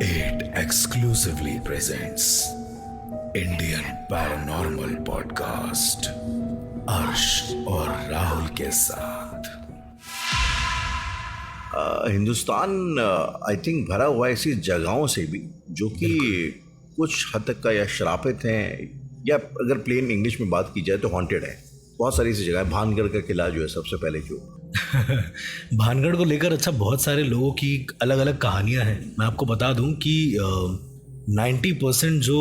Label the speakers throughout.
Speaker 1: It exclusively presents Indian Paranormal Podcast अर्श और राहुल के साथ।
Speaker 2: हिंदुस्तान आई थिंक भरा हुआ है ऐसी जगहों से भी जो कि कुछ हद तक का या श्रापित हैं, या अगर प्लेन इंग्लिश में बात की जाए तो हॉन्टेड है। बहुत सारी ऐसी जगह है। भानगढ़ का किला जो है सबसे पहले जो
Speaker 3: भानगढ़ को लेकर बहुत सारे लोगों की अलग अलग कहानियां हैं। मैं आपको बता दूं कि 90% जो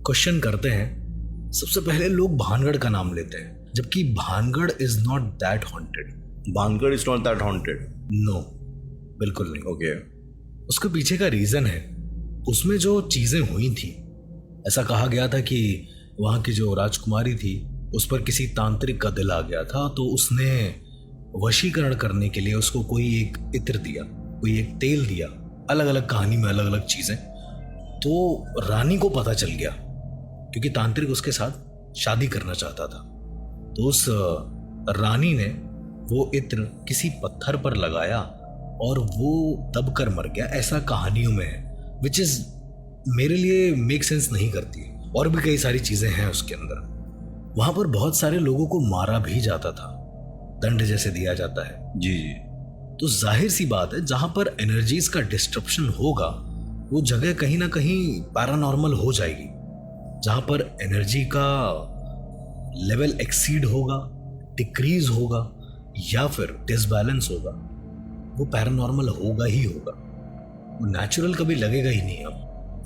Speaker 3: क्वेश्चन करते हैं सबसे पहले लोग भानगढ़ का नाम लेते हैं, जबकि Bhangarh is not that haunted.
Speaker 2: Bhangarh is not that haunted?
Speaker 3: No, बिल्कुल नहीं।
Speaker 2: ओके।
Speaker 3: उसके पीछे का रीज़न है, उसमें जो चीज़ें हुई थी, ऐसा कहा गया था कि वहाँ की जो राजकुमारी थी उस पर किसी तांत्रिक का दिल आ गया था, तो उसने वशीकरण करने के लिए उसको कोई एक इत्र दिया, कोई एक तेल दिया। अलग अलग कहानी में अलग अलग चीज़ें। तो रानी को पता चल गया, क्योंकि तांत्रिक उसके साथ शादी करना चाहता था। तो उस रानी ने वो इत्र किसी पत्थर पर लगाया और वो दब कर मर गया। ऐसा कहानियों में है, विच इज़ मेरे लिए मेक सेंस नहीं करती। और भी कई सारी चीज़ें हैं उसके अंदर। वहाँ पर बहुत सारे लोगों को मारा भी जाता था, दंड जैसे दिया जाता है।
Speaker 2: जी जी।
Speaker 3: तो जाहिर सी बात है, जहाँ पर एनर्जीज का डिस्ट्रप्शन होगा वो जगह कहीं ना कहीं पैरानॉर्मल हो जाएगी। जहाँ पर एनर्जी का लेवल एक्सीड होगा, डिक्रीज होगा या फिर डिसबैलेंस होगा, वो पैरानॉर्मल होगा ही होगा, वो नेचुरल कभी लगेगा ही नहीं।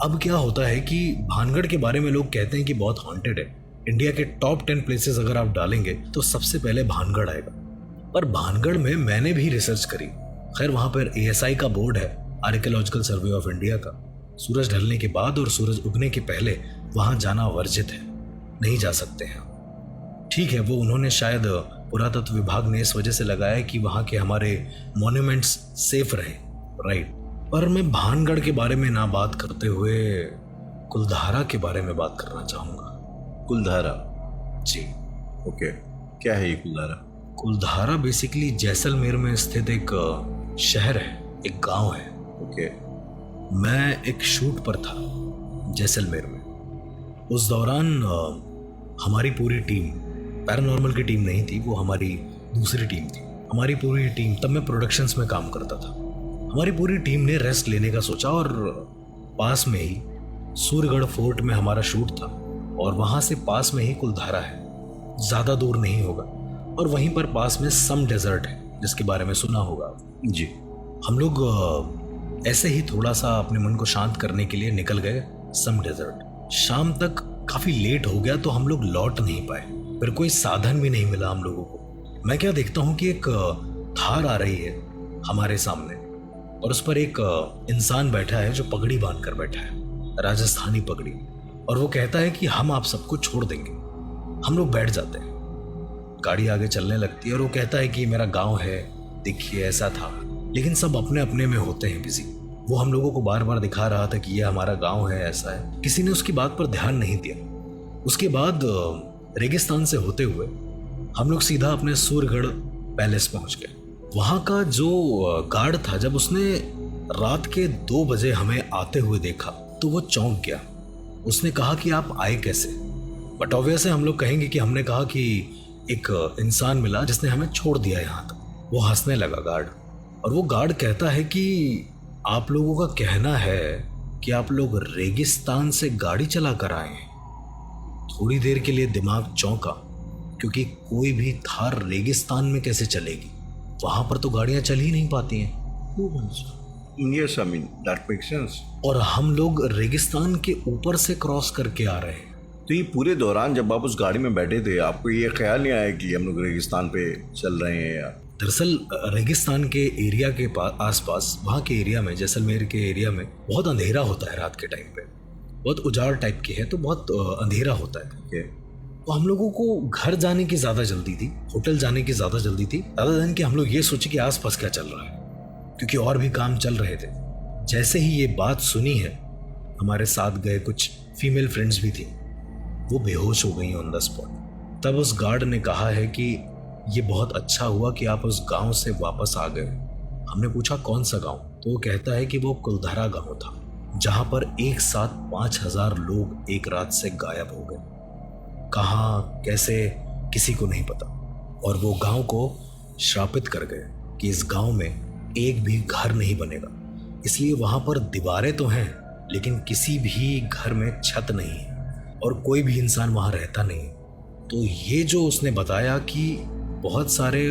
Speaker 3: अब क्या होता है कि भानगढ़ के बारे में लोग कहते हैं कि बहुत हॉन्टेड है। इंडिया के टॉप 10 प्लेसेस अगर आप डालेंगे तो सबसे पहले भानगढ़ आएगा। पर भानगढ़ में मैंने भी रिसर्च करी। खैर, वहाँ पर ASI का बोर्ड है, आर्कियोलॉजिकल सर्वे ऑफ इंडिया का। सूरज ढलने के बाद और सूरज उगने के पहले वहाँ जाना वर्जित है, नहीं जा सकते हैं। ठीक है, वो उन्होंने शायद पुरातत्व विभाग ने इस वजह से लगाया कि वहाँ के हमारे मॉन्यूमेंट्स सेफ रहे, राइट। पर मैं भानगढ़ के बारे में ना बात करते हुए कुलधारा के बारे में बात करना चाहूँगा।
Speaker 2: कुलधारा?
Speaker 3: जी।
Speaker 2: ओके, क्या है ये कुलधारा?
Speaker 3: कुलधारा बेसिकली जैसलमेर में स्थित एक शहर है, एक गांव है।
Speaker 2: ओके।
Speaker 3: मैं एक शूट पर था जैसलमेर में। उस दौरान हमारी पूरी टीम, पैरानॉर्मल की टीम नहीं थी, वो हमारी दूसरी टीम थी। हमारी पूरी टीम, तब मैं प्रोडक्शंस में काम करता था, हमारी पूरी टीम ने रेस्ट लेने का सोचा और पास में ही सूर्यगढ़ फोर्ट में हमारा शूट था और वहाँ से पास में ही कुलधारा है, ज़्यादा दूर नहीं होगा। और वहीं पर पास में सम डेजर्ट है, जिसके बारे में सुना होगा
Speaker 2: जी।
Speaker 3: हम लोग ऐसे ही थोड़ा सा अपने मन को शांत करने के लिए निकल गए सम डेजर्ट। शाम तक काफ़ी लेट हो गया तो हम लोग लौट नहीं पाए, फिर कोई साधन भी नहीं मिला हम लोगों को। मैं क्या देखता हूँ कि एक थार आ रही है हमारे सामने और उस पर एक इंसान बैठा है जो पगड़ी बांध कर बैठा है, राजस्थानी पगड़ी। और वो कहता है कि हम आप सबको छोड़ देंगे। हम लोग बैठ जाते हैं, गाड़ी आगे चलने लगती है और वो कहता है कि मेरा गांव है, देखिए ऐसा था। लेकिन सब अपने अपने में होते हैं बिजी। वो हम लोगों को बार बार दिखा रहा था कि ये हमारा गांव है, ऐसा है। किसी ने उसकी बात पर ध्यान नहीं दिया। उसके बाद रेगिस्तान से होते हुए हम लोग सीधा अपने सूर्यगढ़ पैलेस पहुंच गए। वहाँ का जो गार्ड था, जब उसने रात के 2 बजे हमें आते हुए देखा तो वो चौंक गया। उसने कहा कि आप आए कैसे? बट ऑब्वियसली हम लोग कहेंगे कि हमने कहा कि एक इंसान मिला जिसने हमें छोड़ दिया यहाँ तक। वो हंसने लगा गार्ड, और वो गार्ड कहता है कि आप लोगों का कहना है कि आप लोग रेगिस्तान से गाड़ी चला कर आए हैं। थोड़ी देर के लिए दिमाग चौंका, क्योंकि कोई भी थार रेगिस्तान में कैसे चलेगी? वहाँ पर तो गाड़ियाँ चल ही नहीं पाती हैं।
Speaker 2: Yes, I mean, that makes sense.
Speaker 3: और हम लोग रेगिस्तान के ऊपर से क्रॉस करके आ रहे हैं।
Speaker 2: तो ये पूरे दौरान जब आप उस गाड़ी में बैठे थे, आपको ये ख्याल नहीं आया कि हम लोग रेगिस्तान पे चल रहे हैं? या
Speaker 3: दरअसल रेगिस्तान के एरिया के आसपास, वहाँ के एरिया में, जैसलमेर के एरिया में बहुत अंधेरा होता है रात के टाइम पे। बहुत उजाड़ टाइप की है, तो बहुत अंधेरा होता है।
Speaker 2: ओके।
Speaker 3: तो हम लोगों को घर जाने की ज़्यादा जल्दी थी, होटल जाने की ज़्यादा जल्दी थी, ज़्यादा दिन कि हम लोग ये सोचे कि आसपास क्या चल रहा है, क्योंकि और भी काम चल रहे थे। जैसे ही ये बात सुनी है, हमारे साथ गए कुछ फीमेल फ्रेंड्स भी थी, वो बेहोश हो गई ऑन द स्पॉट। तब उस गार्ड ने कहा है कि ये बहुत अच्छा हुआ कि आप उस गांव से वापस आ गए। हमने पूछा कौन सा गांव? तो वो कहता है कि वो कुलधारा गांव था। जहां पर एक साथ 5,000 लोग एक रात से गायब हो गए। कहाँ कैसे किसी को नहीं पता, और वो गांव को श्रापित कर गए कि इस गांव में एक भी घर नहीं बनेगा। इसलिए वहां पर दीवारें तो हैं लेकिन किसी भी घर में छत नहीं है और कोई भी इंसान वहां रहता नहीं है। तो ये जो उसने बताया कि बहुत सारे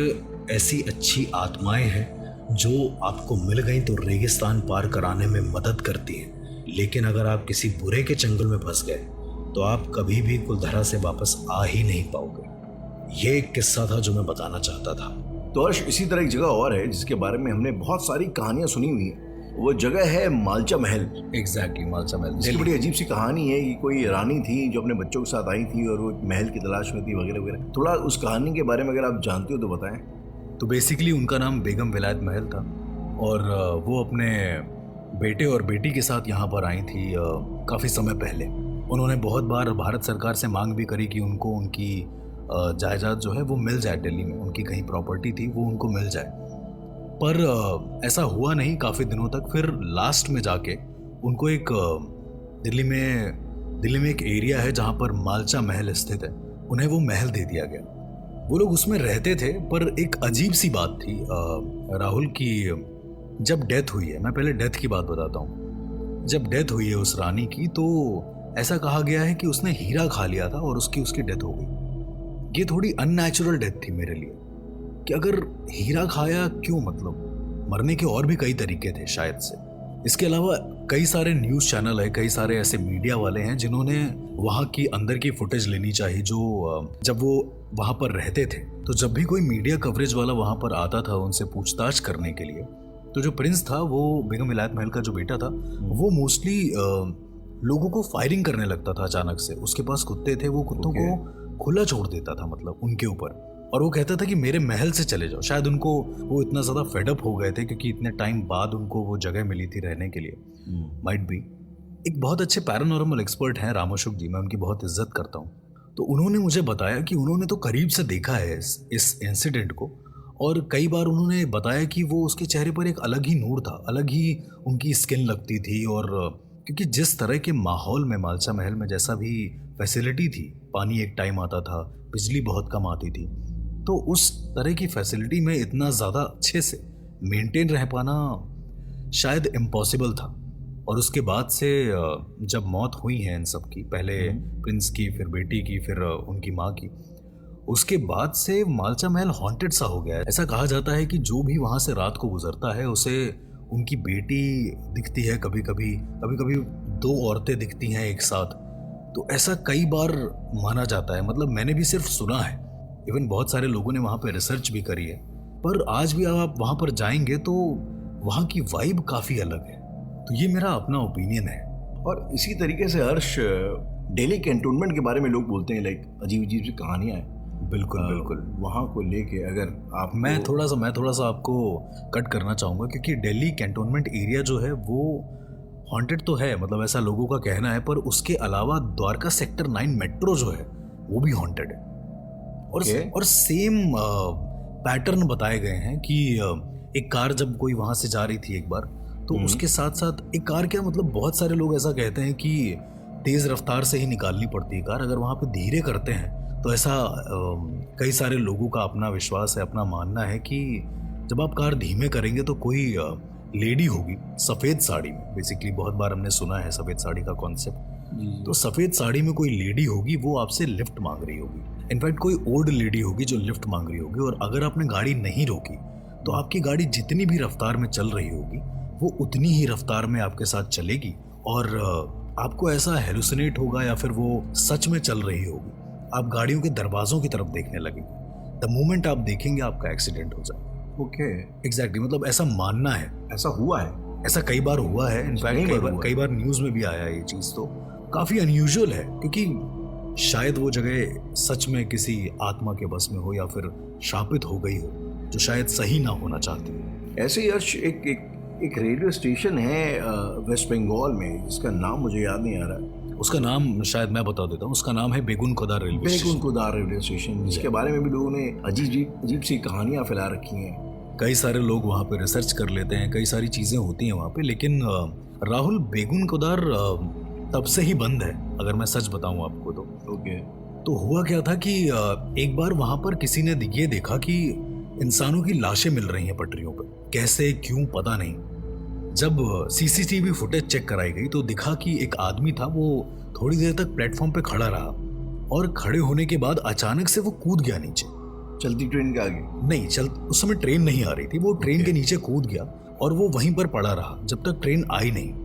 Speaker 3: ऐसी अच्छी आत्माएं हैं जो आपको मिल गई तो रेगिस्तान पार कराने में मदद करती हैं, लेकिन अगर आप किसी बुरे के चंगुल में फंस गए तो आप कभी भी कुलधरा से वापस आ ही नहीं पाओगे। ये एक किस्सा था जो मैं बताना चाहता था।
Speaker 2: तो हर्ष, इसी तरह एक जगह और है जिसके बारे में हमने बहुत सारी कहानियां सुनी हुई हैं। वो जगह है मालचा महल।
Speaker 3: एग्जैक्टली, मालचा महल।
Speaker 2: इसकी बड़ी अजीब सी कहानी है कि कोई रानी थी जो अपने बच्चों के साथ आई थी और वो महल की तलाश में थी वगैरह वगैरह। थोड़ा उस कहानी के बारे में अगर आप जानते हो तो बताएं।
Speaker 4: तो बेसिकली उनका नाम बेगम विलायत महल था और वो अपने बेटे और बेटी के साथ यहाँ पर आई थी काफ़ी समय पहले। उन्होंने बहुत बार भारत सरकार से मांग भी करी कि उनको उनकी जायदाद जो है वो मिल जाए। दिल्ली में उनकी कहीं प्रॉपर्टी थी वो उनको मिल जाए, पर ऐसा हुआ नहीं काफ़ी दिनों तक। फिर लास्ट में जाके उनको एक दिल्ली में एक एरिया है जहाँ पर मालचा महल स्थित है, उन्हें वो महल दे दिया गया। वो लोग उसमें रहते थे, पर एक अजीब सी बात थी राहुल की जब डेथ हुई है, मैं पहले डेथ की बात बताता हूँ। जब डेथ हुई है उस रानी की तो ऐसा कहा गया है कि उसने हीरा खा लिया था और उसकी डेथ हो गई। ये थोड़ी अननेचुरल डेथ थी मेरे लिए कि अगर हीरा खाया क्यों, मतलब मरने के और भी कई तरीके थे शायद से। इसके अलावा कई सारे न्यूज़ चैनल है, कई सारे ऐसे मीडिया वाले हैं जिन्होंने वहाँ की अंदर की फुटेज लेनी चाहिए जो जब वो वहाँ पर रहते थे। तो जब भी कोई मीडिया कवरेज वाला वहाँ पर आता था उनसे पूछताछ करने के लिए, तो जो प्रिंस था, वो बेगम विलायत महल का जो बेटा था, वो मोस्टली लोगों को फायरिंग करने लगता था अचानक से। उसके पास कुत्ते थे, वो कुत्तों को खुला छोड़ देता था, मतलब उनके ऊपर। और वो कहता था कि मेरे महल से चले जाओ। शायद उनको वो इतना ज़्यादा फेडअप हो गए थे क्योंकि इतने टाइम बाद उनको वो जगह मिली थी रहने के लिए। Might be. एक बहुत अच्छे पैरानॉर्मल एक्सपर्ट हैं रामाशुक जी, मैं उनकी बहुत इज्जत करता हूँ। तो उन्होंने मुझे बताया कि उन्होंने तो करीब से देखा है इस इंसिडेंट को, और कई बार उन्होंने बताया कि वो उसके चेहरे पर एक अलग ही नूर था, अलग ही उनकी स्किन लगती थी। और क्योंकि जिस तरह के माहौल में मालचा महल में जैसा भी फैसिलिटी थी, पानी एक टाइम आता था, बिजली बहुत कम आती थी, तो उस तरह की फैसिलिटी में इतना ज़्यादा अच्छे से मेंटेन रह पाना शायद इम्पॉसिबल था। और उसके बाद से जब मौत हुई है इन सब की, पहले प्रिंस की, फिर बेटी की, फिर उनकी माँ की, उसके बाद से मालचा महल हॉन्टेड सा हो गया है। ऐसा कहा जाता है कि जो भी वहाँ से रात को गुजरता है उसे उनकी बेटी दिखती है, कभी कभी 2 औरतें दिखती हैं एक साथ। तो ऐसा कई बार माना जाता है, मतलब मैंने भी सिर्फ सुना है, इवन बहुत सारे लोगों ने वहाँ पे रिसर्च भी करी है। पर आज भी आप वहाँ पर जाएंगे तो वहाँ की वाइब काफ़ी अलग है। तो ये मेरा अपना ओपिनियन है।
Speaker 2: और इसी तरीके से हर्ष, दिल्ली कैंटोनमेंट के बारे में लोग बोलते हैं लाइक अजीब अजीब सी कहानियाँ हैं।
Speaker 4: बिल्कुल
Speaker 2: वहाँ को लेके अगर आप
Speaker 4: मैं थोड़ा सा आपको कट करना चाहूँगा, क्योंकि दिल्ली कैंटोनमेंट एरिया जो है वो हॉन्टेड तो है, मतलब ऐसा लोगों का कहना है, पर उसके अलावा द्वारका सेक्टर 9 मेट्रो जो है वो भी हॉन्टेड है। और सेम पैटर्न बताए गए हैं कि एक कार जब कोई वहाँ से जा रही थी एक बार, तो उसके साथ साथ एक कार, क्या मतलब बहुत सारे लोग ऐसा कहते हैं कि तेज़ रफ्तार से ही निकालनी पड़ती है कार। अगर वहाँ पे धीरे करते हैं तो ऐसा कई सारे लोगों का अपना विश्वास है, अपना मानना है कि जब आप कार धीमे करेंगे तो कोई लेडी होगी सफ़ेद साड़ी में। बेसिकली बहुत बार हमने सुना है सफ़ेद साड़ी का कॉन्सेप्ट। तो सफ़ेद साड़ी में कोई लेडी होगी, वो आपसे लिफ्ट मांग रही होगी। इनफैक्ट कोई ओल्ड लेडी होगी जो लिफ्ट मांग रही होगी, और अगर आपने गाड़ी नहीं रोकी तो आपकी गाड़ी जितनी भी रफ्तार में चल रही होगी वो उतनी ही रफ्तार में आपके साथ चलेगी, और आपको ऐसा हेलुसिनेट होगा या फिर वो सच में चल रही होगी। आप गाड़ियों के दरवाज़ों की तरफ देखने लगेंगे। द मोमेंट आप देखेंगे आपका एक्सीडेंट हो जाए।
Speaker 2: ओके,
Speaker 4: एग्जैक्टली, मतलब ऐसा मानना है,
Speaker 2: ऐसा हुआ है,
Speaker 4: ऐसा कई बार हुआ है। इनफैक्ट कई बार न्यूज़ में भी आया है ये चीज़। तो काफ़ी अनयूजुअल है, क्योंकि शायद वो जगह सच में किसी आत्मा के बस में हो या फिर शापित हो गई हो, जो शायद सही ना होना चाहती हो।
Speaker 2: ऐसे ही यश एक रेलवे स्टेशन है वेस्ट बंगाल में, जिसका नाम मुझे याद नहीं आ रहा है।
Speaker 4: उसका नाम शायद मैं बता देता हूँ, उसका नाम है बेगुनकुदा रेलवे
Speaker 2: स्टेशन, जिसके बारे में भी लोगों ने अजीब सी कहानियाँ फैला रखी हैं।
Speaker 4: कई सारे लोग वहाँ पे रिसर्च कर लेते हैं, कई सारी चीज़ें होती हैं वहाँ पे, लेकिन राहुल, बेगुन कोदार तब से ही बंद है, अगर मैं सच बताऊं आपको तो।
Speaker 2: ओके।
Speaker 4: तो हुआ क्या था कि एक बार वहां पर किसी ने ये देखा कि इंसानों की लाशें मिल रही हैं पटरियों पर, कैसे क्यों पता नहीं। जब सीसीटीवी फुटेज चेक कराई गई तो दिखा कि एक आदमी था, वो थोड़ी देर तक प्लेटफॉर्म पे खड़ा रहा और खड़े होने के बाद अचानक से वो कूद गया नीचे।
Speaker 2: चलती ट्रेन के आगे?
Speaker 4: नहीं, उस समय ट्रेन नहीं आ रही थी, वो ट्रेन के नीचे कूद गया और वो वहीं पर पड़ा रहा जब तक ट्रेन आई नहीं।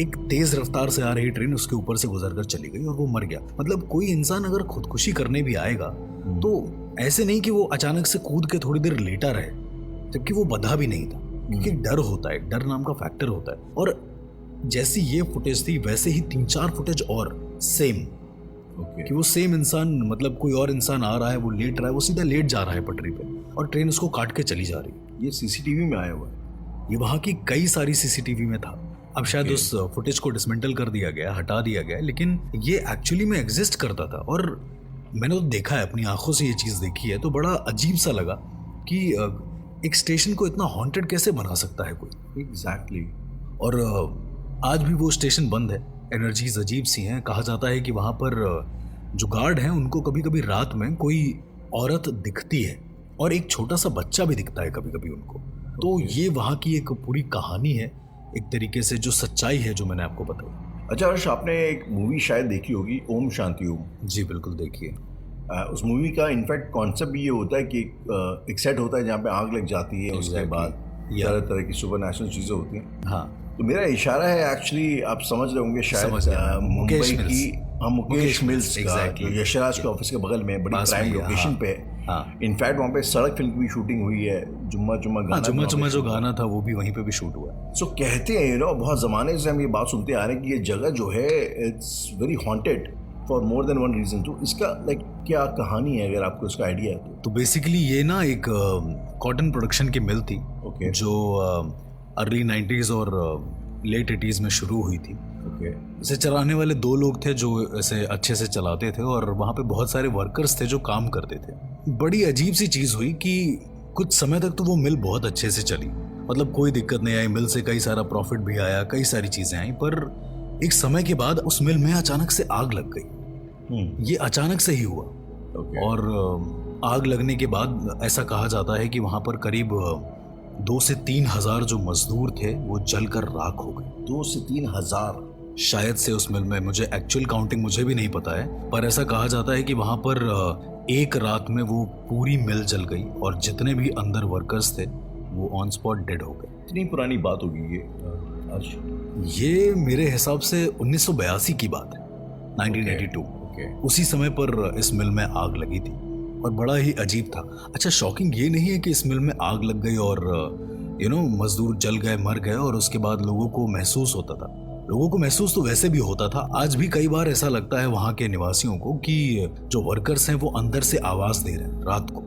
Speaker 4: एक तेज रफ्तार से आ रही ट्रेन उसके ऊपर से गुजरकर चली गई और वो मर गया। मतलब कोई इंसान अगर खुदकुशी करने भी आएगा तो ऐसे नहीं कि वो अचानक से कूद के थोड़ी देर लेटा रहे, जबकि वो बंधा भी नहीं था, क्योंकि डर होता है, डर नाम का फैक्टर होता है। और जैसी ये फुटेज थी वैसे ही 3-4 फुटेज और सेम, कि वो सेम इंसान, मतलब कोई और इंसान आ रहा है, वो लेट रहा है, वो सीधा लेट जा रहा है पटरी पे और ट्रेन उसको काट के चली जा रही है।
Speaker 2: ये सीसीटीवी में आया हुआ है?
Speaker 4: ये वहाँ की कई सारी सीसीटीवी में था। अब शायद उस फुटेज को डिसमेंटल कर दिया गया, हटा दिया गया, लेकिन ये एक्चुअली में एग्जिस्ट करता था और मैंने तो देखा है, अपनी आंखों से ये चीज़ देखी है। तो बड़ा अजीब सा लगा कि एक स्टेशन को इतना हॉन्टेड कैसे बना सकता है कोई।
Speaker 2: एग्जैक्टली।
Speaker 4: और आज भी वो स्टेशन बंद है, एनर्जीज अजीब सी हैं। कहा जाता है कि वहाँ पर जो गार्ड हैं उनको कभी कभी रात में कोई औरत दिखती है और एक छोटा सा बच्चा भी दिखता है कभी कभी उनको। तो ये वहाँ की एक पूरी कहानी है, एक तरीके से जो सच्चाई है जो मैंने आपको बताई।
Speaker 2: अच्छा हर्ष, आपने एक मूवी शायद देखी होगी, ओम शांति ओम।
Speaker 4: जी बिल्कुल, देखिए।
Speaker 2: उस मूवी का इनफैक्ट कॉन्सेप्ट भी ये होता है कि एक सेट होता है जहाँ पे आग लग जाती है, उसके बाद तरह तरह की सुपर नेशनल चीज़ें होती हैं।
Speaker 4: हाँ,
Speaker 2: तो मेरा इशारा है, एक्चुअली आप समझ रहे होंगे शायद, मुंबई की मुकेश मिल्स का जो यशराज के ऑफिस के बगल में बड़ी प्राइम लोकेशन पे। इनफैक्ट वहाँ पे सड़क फिल्म की भी शूटिंग हुई है, जुम्मा जुम्मा गाना।
Speaker 4: जुम्मा जुम्मा जो गाना था वो भी वहीं पे भी शूट हुआ है।
Speaker 2: सो कहते हैं बहुत ज़माने से हम ये बात सुनते आ रहे हैं कि ये जगह जो है it's very haunted for more than one reason. तो इसका क्या कहानी है, अगर आपको इसका आइडिया है
Speaker 4: तो बेसिकली ये ना एक कॉटन प्रोडक्शन की मिल थी, जो अर्ली 90s और लेट 80s में शुरू हुई थी। इसे चलाने वाले 2 लोग थे जो इसे अच्छे से चलाते थे और वहाँ पे बहुत सारे वर्कर्स थे जो काम करते थे। बड़ी अजीब सी चीज़ हुई कि कुछ समय तक तो वो मिल बहुत अच्छे से चली, मतलब कोई दिक्कत नहीं आई, मिल से कई सारा प्रॉफिट भी आया, कई सारी चीज़ें आई। पर एक समय के बाद उस मिल में अचानक से आग लग गई। ये अचानक से ही हुआ। और आग लगने के बाद ऐसा कहा जाता है कि वहाँ पर करीब 2 से 3 हजार जो मजदूर थे वो जलकर राख हो गए।
Speaker 2: 2 से 3 हजार
Speaker 4: शायद से उस मिल में, मुझे एक्चुअल काउंटिंग मुझे भी नहीं पता है, पर ऐसा कहा जाता है कि वहाँ पर एक रात में वो पूरी मिल जल गई और जितने भी अंदर वर्कर्स थे वो ऑन स्पॉट डेड हो गए।
Speaker 2: इतनी पुरानी बात होगी
Speaker 4: ये मेरे हिसाब से 1982 की बात है, 1982। उसी समय पर इस मिल में आग लगी थी और बड़ा ही अजीब था। अच्छा, शॉकिंग ये नहीं है कि इस मिल में आग लग गई और मजदूर जल गए, मर गए और उसके बाद लोगों को महसूस होता था। लोगों को महसूस तो वैसे भी होता था, आज भी कई बार ऐसा लगता है वहाँ के निवासियों को कि जो वर्कर्स हैं वो अंदर से आवाज दे रहे हैं रात को।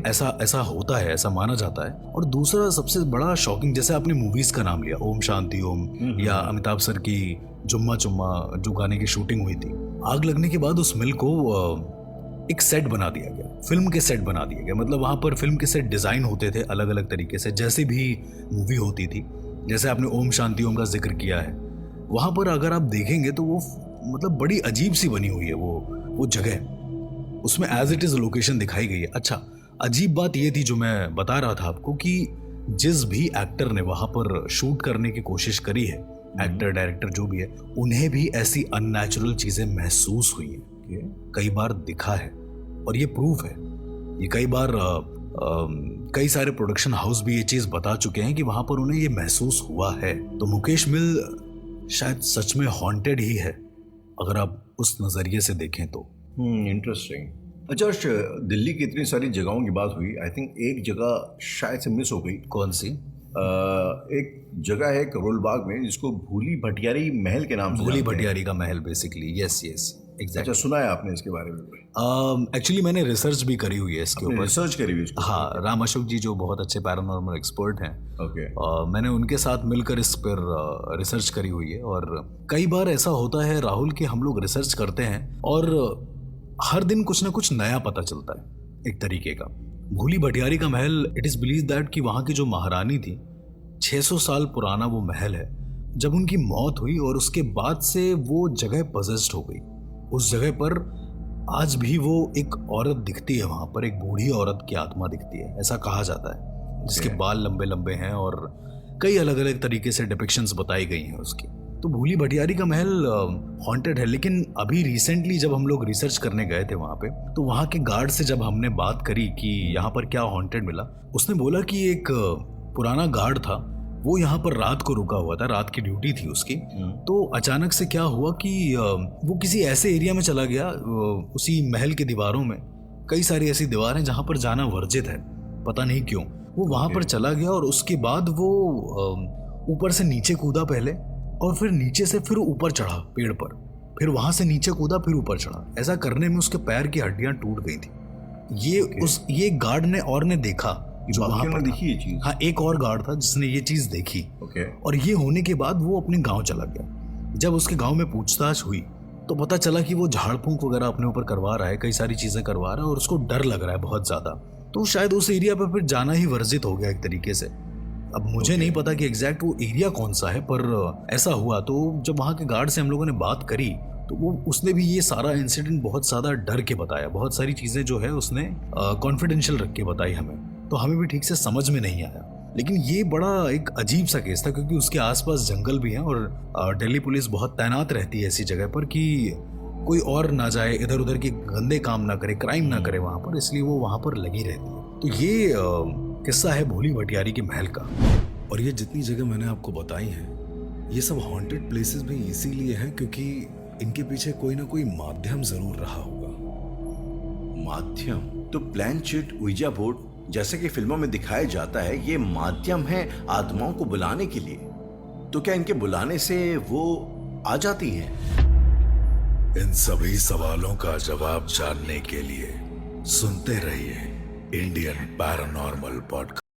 Speaker 4: ऐसा होता है, ऐसा माना जाता है। और दूसरा सबसे बड़ा शॉकिंग, जैसे आपने मूवीज का नाम लिया, ओम शांति ओम या अमिताभ सर की जुम्मा जुम्मा जो गाने की शूटिंग हुई थी, आग लगने के बाद उस मिल को एक सेट बना दिया गया, फिल्म के सेट बना दिया गया। मतलब वहाँ पर फिल्म के सेट डिजाइन होते थे अलग अलग तरीके से, जैसे भी मूवी होती थी। जैसे आपने ओम शांति ओम का जिक्र किया है, वहाँ पर अगर आप देखेंगे तो वो मतलब बड़ी अजीब सी बनी हुई है वो जगह, उसमें एज इट इज लोकेशन दिखाई गई है। अच्छा, अजीब बात ये थी जो मैं बता रहा था आपको कि जिस भी एक्टर ने वहाँ पर शूट करने की कोशिश करी है, एक्टर डायरेक्टर जो भी है, उन्हें भी ऐसी अननेचुरल चीजें महसूस हुई हैं, कई बार दिखा है और ये प्रूफ है। ये कई बार कई सारे प्रोडक्शन हाउस भी ये चीज बता चुके हैं कि वहां पर उन्हें ये महसूस हुआ है। तो मुकेश मिल शायद सच में हॉन्टेड ही है, अगर आप उस नजरिए से देखें तो।
Speaker 2: इंटरेस्टिंग। अच्छा, दिल्ली की इतनी सारी जगहों की बात हुई, आई थिंक एक जगह शायद से मिस हो गई।
Speaker 4: कौन सी?
Speaker 2: एक जगह है करोल बाग में जिसको भूली भटियारी महल के नाम से।
Speaker 4: भूली भटियारी का महल, बेसिकली। Yes exactly.
Speaker 2: अच्छा, सुना है आपने इसके बारे में?
Speaker 4: एक्चुअली मैंने रिसर्च भी करी हुई है इसके ऊपर।
Speaker 2: रिसर्च करी हुई?
Speaker 4: हाँ, राम अशोक जी जो बहुत अच्छे पैरानॉर्मल एक्सपर्ट हैं, मैंने उनके साथ मिलकर इस पर रिसर्च करी हुई है। और कई बार ऐसा होता है राहुल कि हम लोग रिसर्च करते हैं और हर दिन कुछ ना कुछ नया पता चलता है एक तरीके का। भूली भटियारी का महल, इट इज बिलीव दैट कि वहाँ की जो महारानी थी, 600 साल पुराना वो महल है। जब उनकी मौत हुई और उसके बाद से वो जगह पजेस्ड हो गई। उस जगह पर आज भी वो एक औरत दिखती है, वहाँ पर एक बूढ़ी औरत की आत्मा दिखती है, ऐसा कहा जाता है, जिसके बाल लंबे लंबे हैं और कई अलग अलग तरीके से डिपिक्शंस बताई गई हैं उसकी। तो भूली भटियारी का महल हॉन्टेड है। लेकिन अभी रिसेंटली जब हम लोग रिसर्च करने गए थे वहाँ पे, तो वहाँ के गार्ड से जब हमने बात करी कि यहाँ पर क्या हॉन्टेड मिला, उसने बोला कि एक पुराना गार्ड था, वो यहाँ पर रात को रुका हुआ था, रात की ड्यूटी थी उसकी। तो अचानक से क्या हुआ कि वो किसी ऐसे एरिया में चला गया, उसी महल के दीवारों में कई सारी ऐसी दीवारें जहाँ पर जाना वर्जित है, पता नहीं क्यों वो वहाँ पर चला गया। और उसके बाद वो ऊपर से नीचे कूदा पहले, और फिर नीचे से फिर ऊपर चढ़ा पेड़ पर, फिर वहाँ से नीचे कूदा, फिर ऊपर चढ़ा। ऐसा करने में उसके पैर की हड्डियाँ टूट गई थी। ये गार्ड ने देखा, जो वहाँ पर
Speaker 2: देखी ये चीज।
Speaker 4: हाँ, एक और गार्ड था जिसने ये चीज देखी। और ये होने के बाद वो अपने गांव चला गया। जब उसके गांव में पूछताछ हुई तो पता चला कि वो झाड़ फूंक वगैरह अपने ऊपर करवा रहा है, कई सारी चीजें करवा रहा है और उसको डर लग रहा है बहुत ज्यादा। तो शायद उस एरिया पर फिर जाना ही वर्जित हो गया एक तरीके से। अब मुझे नहीं पता कि एग्जैक्ट वो एरिया कौन सा है, पर ऐसा हुआ। तो जब वहाँ के गार्ड से हम लोगों ने बात करी तो उसने भी ये सारा इंसिडेंट बहुत ज़्यादा डर के बताया, बहुत सारी चीज़ें जो है उसने कॉन्फिडेंशियल रख के बताई हमें, तो हमें भी ठीक से समझ में नहीं आया। लेकिन ये बड़ा एक अजीब सा केस था, क्योंकि उसके आसपास जंगल भी हैं और दिल्ली पुलिस बहुत तैनात रहती है ऐसी जगह पर कि कोई और ना जाए, इधर उधर के गंदे काम ना करे, क्राइम ना करे वहाँ पर, इसलिए वो वहाँ पर लगी रहती है। तो ये किस्सा है भूली भटियारी के महल का।
Speaker 3: और ये जितनी जगह मैंने आपको बताई हैं, ये सब हॉन्टेड प्लेसेस भी इसीलिए हैं क्योंकि इनके पीछे कोई ना कोई माध्यम जरूर रहा होगा।
Speaker 2: माध्यम? तो प्लानचेट, उइजा बोर्ड, जैसे कि फिल्मों में दिखाया जाता है, ये माध्यम है आत्माओं को बुलाने के लिए। तो क्या इनके बुलाने से वो आ जाती हैं?
Speaker 1: इन सभी सवालों का जवाब जानने के लिए सुनते रहिए इंडियन पैरानॉर्मल पॉडकास्ट।